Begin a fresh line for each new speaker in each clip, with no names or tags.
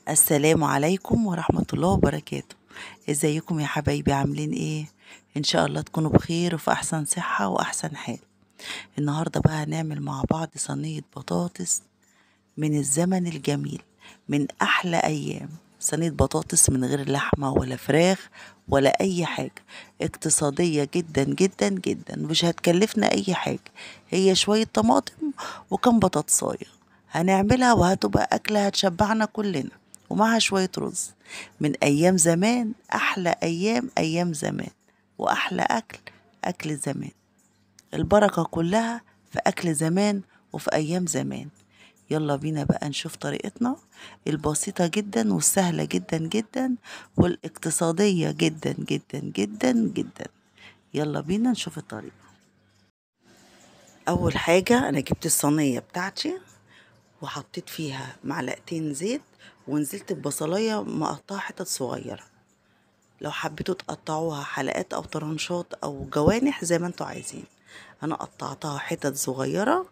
السلام عليكم ورحمة الله وبركاته. ازيكم يا حبايبي؟ عاملين ايه؟ ان شاء الله تكونوا بخير وفي احسن صحة واحسن حال. النهاردة بقى هنعمل مع بعض صينية بطاطس من الزمن الجميل، من احلى ايام. صينية بطاطس من غير لحمة ولا فراخ ولا اي حاجة، اقتصادية جدا جدا جدا، مش هتكلفنا اي حاجة. هي شوية طماطم وكم بطاطساية هنعملها وهتبقى أكلة هتشبعنا كلنا، ومعها شوية رز. من أيام زمان، أحلى أيام أيام زمان، وأحلى أكل أكل زمان. البركة كلها في أكل زمان وفي أيام زمان. يلا بينا بقى نشوف طريقتنا البسيطة جدا والسهلة جدا جدا والاقتصادية جدا جدا جدا جدا. يلا بينا نشوف الطريقة. أول حاجة أنا جبت الصينية بتاعتي وحطيت فيها معلقتين زيت، ونزلت ببصلاية مقطعة حتت صغيرة. لو حبيتوا تقطعوها حلقات او طرنشات او جوانح زي ما انتوا عايزين. انا قطعتها حتت صغيرة،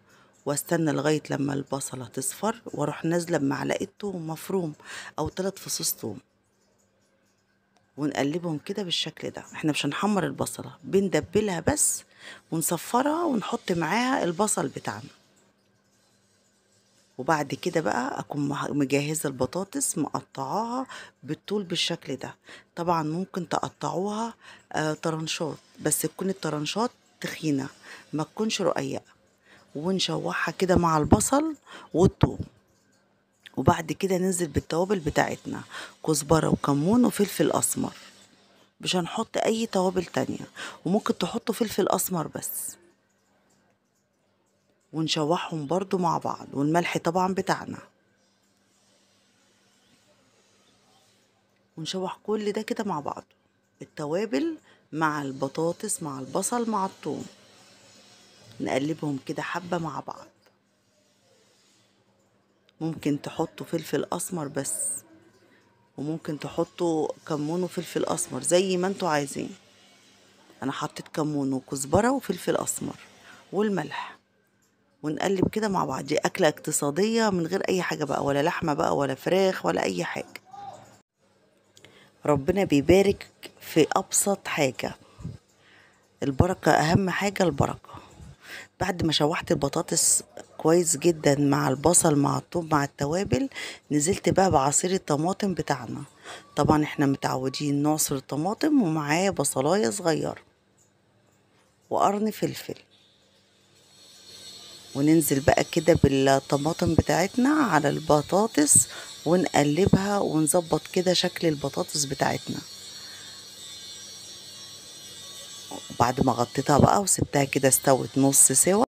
واستنى لغاية لما البصلة تصفر واروح نازلة بمعلقة توم مفروم او 3 فصوص توم، ونقلبهم كده بالشكل ده. احنا مش هنحمر البصلة، بندبلها بس ونصفرها ونحط معاها البصل بتاعنا. وبعد كده بقى اكون مجهزه البطاطس مقطعاها بالطول بالشكل ده. طبعا ممكن تقطعوها طرنشات، بس تكون الطرنشات تخينه، ما تكونش رقيقه. ونشوحها كده مع البصل والثوم. وبعد كده ننزل بالتوابل بتاعتنا، كزبره وكمون وفلفل اسمر. مش هنحط اي توابل تانية، وممكن تحطوا فلفل اسمر بس. ونشوحهم برضو مع بعض، والملح طبعا بتاعنا. ونشوح كل ده كده مع بعض، التوابل مع البطاطس مع البصل مع الثوم. نقلبهم كده حبة مع بعض. ممكن تحطوا فلفل اسمر بس، وممكن تحطوا كمون وفلفل اسمر زي ما انتوا عايزين. انا حطيت كمون وكزبرة وفلفل اسمر والملح. ونقلب كده مع بعض. دي اكلة اقتصادية من غير اي حاجة بقى، ولا لحمة بقى ولا فراخ ولا اي حاجة. ربنا بيبارك في ابسط حاجة. البركة اهم حاجة، البركة. بعد ما شوحت البطاطس كويس جدا مع البصل مع الثوم مع التوابل، نزلت بقى بعصير الطماطم بتاعنا. طبعا احنا متعودين نعصر الطماطم ومعاه بصلاية صغيرة وقرن فلفل. وننزل بقى كده بالطماطم بتاعتنا على البطاطس، ونقلبها ونظبط كده شكل البطاطس بتاعتنا. بعد ما غطيتها بقى وسبتها كده استوت نص سوا،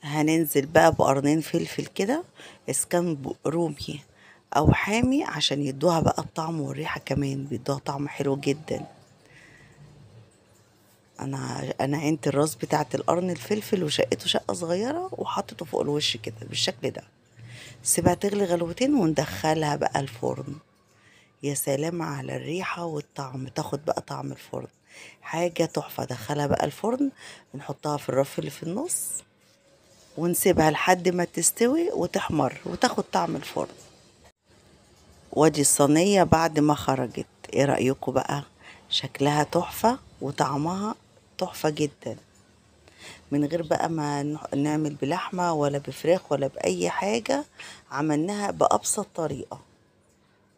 هننزل بقى بقرنين فلفل كده، اسكان رومي او حامي، عشان يدوها بقى الطعم والريحة، كمان بيدوها طعم حلو جدا. انا عينت الراس بتاعت القرن الفلفل وشقته شقة صغيرة وحطيته فوق الوش كده بالشكل ده. سيبها تغلي غلوتين وندخلها بقى الفرن. يا سلام على الريحة والطعم، تاخد بقى طعم الفرن، حاجة تحفة. دخلها بقى الفرن، نحطها في الرف اللي في النص، ونسيبها لحد ما تستوي وتحمر وتاخد طعم الفرن. وادي الصينية بعد ما خرجت، ايه رأيكم بقى؟ شكلها تحفة وطعمها تحفة جدا، من غير بقى ما نعمل بلحمة ولا بفراخ ولا بأي حاجة. عملناها بأبسط طريقة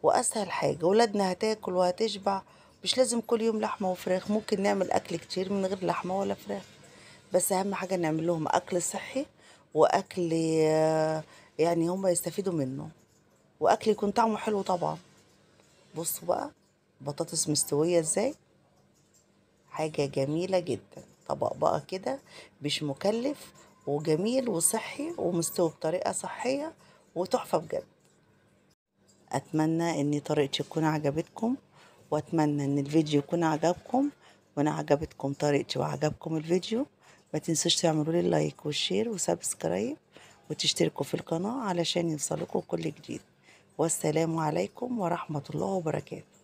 وأسهل حاجة. ولادنا هتاكل وهتشبع. مش لازم كل يوم لحمة وفراخ، ممكن نعمل أكل كتير من غير لحمة ولا فراخ. بس أهم حاجة نعمل لهم أكل صحي، وأكل يعني هم يستفيدوا منه، وأكل يكون طعمه حلو طبعا. بصوا بقى بطاطس مستوية ازاي، حاجة جميلة جدا. طبق بقى كده مش مكلف، وجميل وصحي ومستوي بطريقة صحية وتحفة بجد. اتمنى ان طريقتي تكون عجبتكم، واتمنى ان الفيديو يكون عجبكم. وانا عجبتكم طريقتي وعجبكم الفيديو، ما تنسوش تعملوا لي لايك وشير وسبسكرايب، وتشتركوا في القناة علشان يوصلكوا كل جديد. والسلام عليكم ورحمة الله وبركاته.